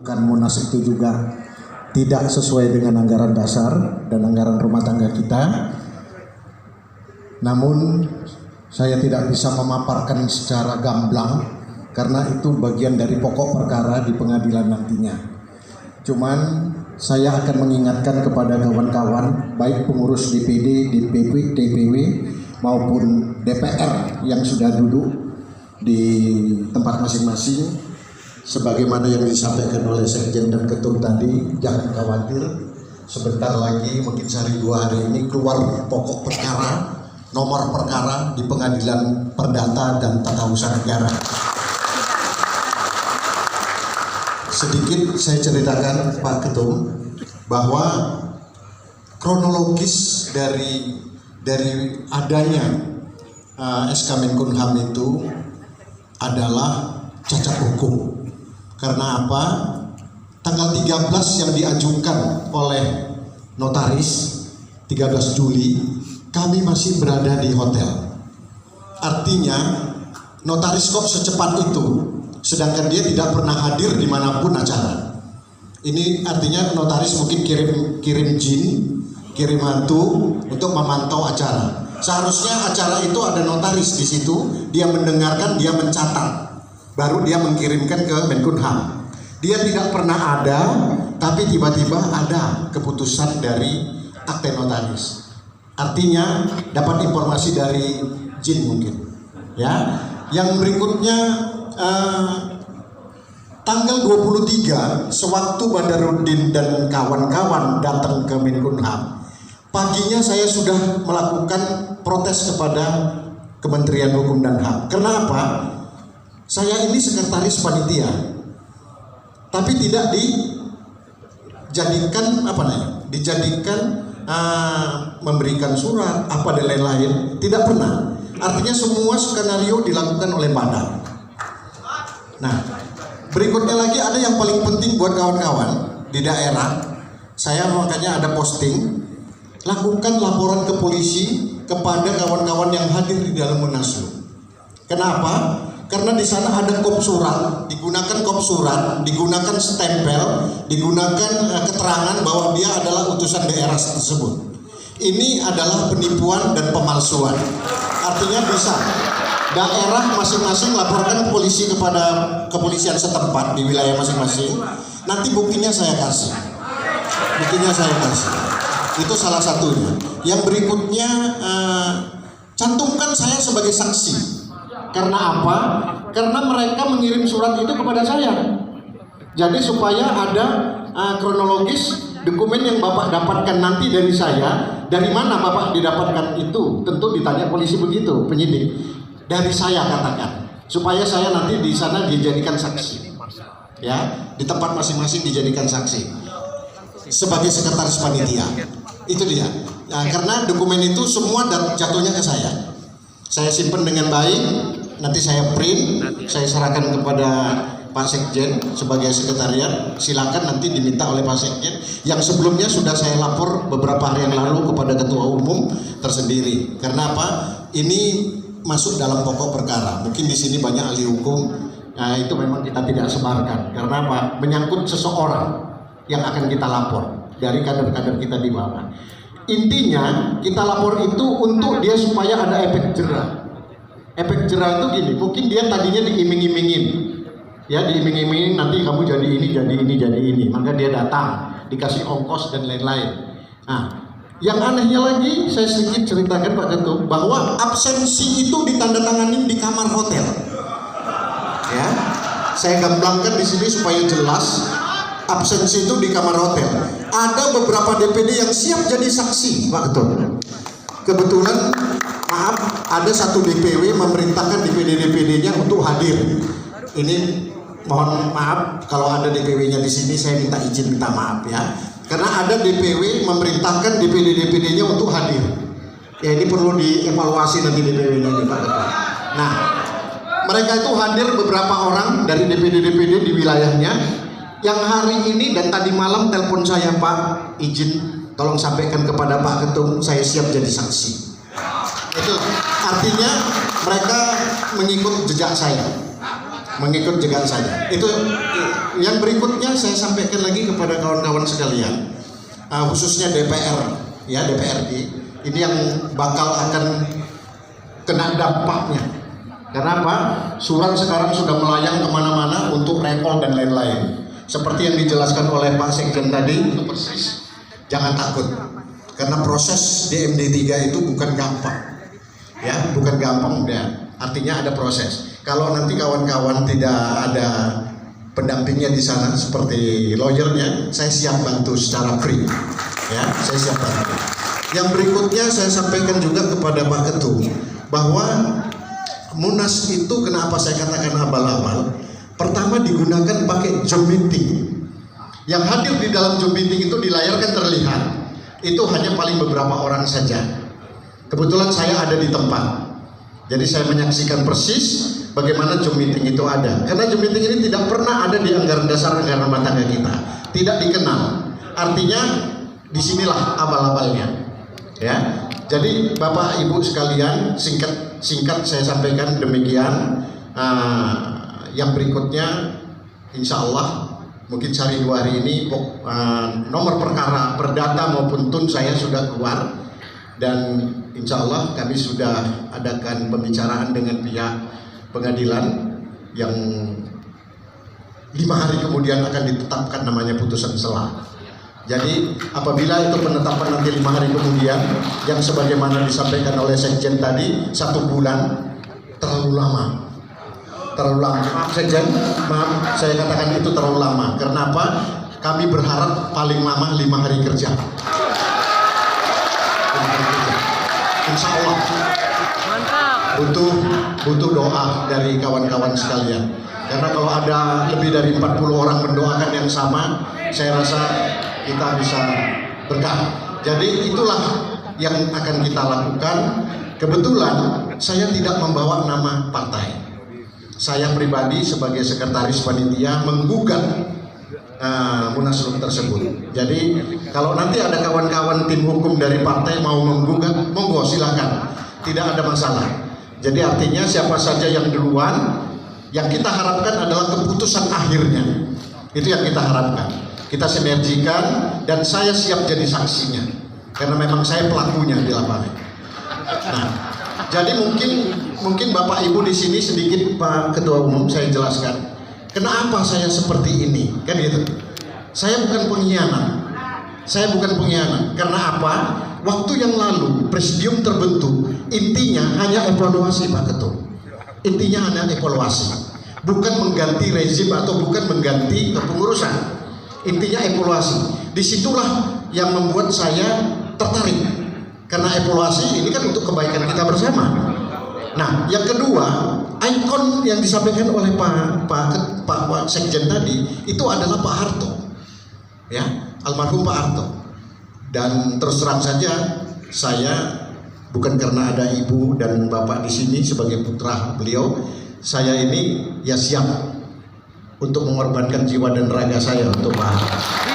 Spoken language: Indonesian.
Kan Munas itu juga tidak sesuai dengan anggaran dasar dan anggaran rumah tangga kita. Namun saya tidak bisa memaparkan secara gamblang karena itu bagian dari pokok perkara di pengadilan nantinya. Cuman saya akan mengingatkan kepada kawan-kawan baik pengurus DPD, DPP, DPW maupun DPR yang sudah duduk di tempat masing-masing, sebagaimana yang disampaikan oleh Sekjen dan Ketum tadi, jangan khawatir, sebentar lagi mungkin sehari 2 hari ini keluar pokok perkara, nomor perkara di Pengadilan Perdata dan Tata Usaha Negara. Sedikit saya ceritakan Pak Ketum bahwa kronologis dari adanya SK Menkumham itu adalah cacat hukum. Karena apa? Tanggal 13 yang diajukan oleh notaris 13 Juli kami masih berada di hotel. Artinya notaris kok secepat itu, sedangkan dia tidak pernah hadir dimanapun acara. Ini artinya notaris mungkin kirim jin, kirim hantu untuk memantau acara. Seharusnya acara itu ada notaris di situ, dia mendengarkan, dia mencatat, baru dia mengirimkan ke Menkumham. Dia tidak pernah ada, tapi tiba-tiba ada keputusan dari akte notaris. Artinya dapat informasi dari jin mungkin. Ya, yang berikutnya tanggal 23 sewaktu Badarudin dan kawan-kawan datang ke Menkumham, paginya saya sudah melakukan protes kepada Kementerian Hukum dan HAM. Kenapa? Saya ini sekretaris panitia, tapi tidak dijadikan memberikan surat apa dan lain-lain, tidak pernah. Artinya semua skenario dilakukan oleh badan. Nah, berikutnya lagi ada yang paling penting buat kawan-kawan di daerah. Saya makanya ada posting, lakukan laporan ke polisi kepada kawan-kawan yang hadir di dalam Munaslup. Kenapa? Karena di sana ada kop surat, digunakan kop surat, digunakan stempel, digunakan keterangan bahwa dia adalah utusan daerah tersebut. Ini adalah penipuan dan pemalsuan. Artinya bisa daerah masing-masing laporkan polisi kepada kepolisian setempat di wilayah masing-masing. Nanti buktinya saya kasih. Itu salah satunya. Yang berikutnya cantumkan saya sebagai saksi. Karena apa? Karena mereka mengirim surat itu kepada saya. Jadi supaya ada kronologis dokumen yang Bapak dapatkan nanti dari saya. Dari mana Bapak didapatkan itu? Tentu ditanya polisi begitu, penyidik. Dari saya katakan, supaya saya nanti di sana dijadikan saksi. Ya, di tempat masing-masing dijadikan saksi. Sebagai sekretaris panitia. Itu dia. Nah, karena dokumen itu semua jatuhnya ke saya. Saya simpan dengan baik, nanti saya print, saya serahkan kepada Pak Sekjen sebagai sekretariat. Silakan nanti diminta oleh Pak Sekjen. Yang sebelumnya sudah saya lapor beberapa hari yang lalu kepada Ketua Umum tersendiri. Karena apa? Ini masuk dalam pokok perkara. Mungkin di sini banyak ahli hukum. Nah, itu memang kita tidak sebarkan. Karena apa? Menyangkut seseorang yang akan kita lapor dari kader-kader kita di bawah. Intinya kita lapor itu untuk dia supaya ada efek jerah. Efek jerah itu gini, mungkin dia tadinya diiming-imingin, ya diiming-imingin nanti kamu jadi ini, maka dia datang, dikasih ongkos dan lain-lain. Nah, yang anehnya lagi saya sedikit ceritakan Pak Ketum bahwa absensi itu ditandatangani di kamar hotel. Ya, saya gamblangkan di sini supaya jelas. Absensi itu di kamar hotel. Ada beberapa DPD yang siap jadi saksi, Pak Ketum. Kebetulan, maaf, ada satu DPW memerintahkan DPD-DPD-nya untuk hadir. Ini mohon maaf kalau ada DPW-nya di sini, saya minta izin, minta maaf ya. Karena ada DPW memerintahkan DPD-DPD-nya untuk hadir. Ya, ini perlu dievaluasi nanti DPW-nya di Pak Ketum. Nah, mereka itu hadir beberapa orang dari DPD-DPD di wilayahnya. Yang hari ini dan tadi malam telepon saya, Pak, izin tolong sampaikan kepada Pak Ketum, saya siap jadi saksi. Itu artinya mereka mengikut jejak saya. mengikut jegal saja. Itu yang berikutnya saya sampaikan lagi kepada kawan-kawan sekalian, khususnya DPR, ya DPRD, ini yang bakal akan kena dampaknya. Karena apa? Surat sekarang sudah melayang kemana-mana untuk recall dan lain-lain. Seperti yang dijelaskan oleh Pak Sekjen tadi, itu persis. Jangan takut, karena proses di MD3 itu bukan gampang, ya, bukan gampang ya. Artinya ada proses. Kalau nanti kawan-kawan tidak ada pendampingnya di sana seperti lawyernya, saya siap bantu secara free, ya, saya siap bantu. Yang berikutnya saya sampaikan juga kepada Pak Ketum bahwa Munas itu kenapa saya katakan abal-abal? Pertama digunakan pakai Zoom meeting. Yang hadir di dalam Zoom meeting itu di layar kan terlihat. Itu hanya paling beberapa orang saja. Kebetulan saya ada di tempat. Jadi saya menyaksikan persis bagaimana Zoom meeting itu ada. Karena Zoom meeting ini tidak pernah ada di anggaran dasar anggaran rumah tangga kita. Tidak dikenal. Artinya disinilah abal-abalnya. Ya. Jadi Bapak Ibu sekalian, singkat saya sampaikan demikian. Yang berikutnya, insya Allah mungkin sehari 2 hari ini nomor perkara perdata maupun tun saya sudah keluar. Dan insya Allah kami sudah adakan pembicaraan dengan pihak pengadilan yang 5 hari kemudian akan ditetapkan namanya putusan selah. Jadi apabila itu penetapan nanti 5 hari kemudian, yang sebagaimana disampaikan oleh Sekjen tadi 1 bulan terlalu lama. Terlalu lama, maaf Sekjen, maaf saya katakan itu terlalu lama. Karena apa? Kami berharap paling lama 5 hari kerja. Insya Allah butuh doa dari kawan-kawan sekalian. Karena kalau ada lebih dari 40 orang mendoakan yang sama, saya rasa kita bisa berkah. Jadi itulah yang akan kita lakukan. Kebetulan saya tidak membawa nama partai. Saya pribadi sebagai sekretaris panitia menggugat munaslup tersebut. Jadi kalau nanti ada kawan-kawan tim hukum dari partai mau menggugat, monggo silakan, tidak ada masalah. Jadi artinya siapa saja yang duluan, yang kita harapkan adalah keputusan akhirnya. Itu yang kita harapkan. Kita sinergikan dan saya siap jadi saksinya, karena memang saya pelakunya di lapangan. Nah, jadi mungkin Bapak Ibu di sini sedikit Pak Ketua Umum saya jelaskan. Kenapa saya seperti ini? Kan gitu. Saya bukan pengkhianat. Karena apa? Waktu yang lalu presidium terbentuk, intinya hanya evaluasi Pak Ketua. Intinya hanya evaluasi. Bukan mengganti rezim atau bukan mengganti kepengurusan. Intinya evaluasi. Disitulah yang membuat saya tertarik. Karena evaluasi ini kan untuk kebaikan kita bersama. Nah, yang kedua, ikon yang disampaikan oleh Pak Sekjen tadi itu adalah Pak Harto, ya, almarhum Pak Harto. Dan terus terang saja, saya bukan karena ada ibu dan bapak di sini sebagai putra beliau, saya ini ya siap untuk mengorbankan jiwa dan raga saya untuk Pak Harto.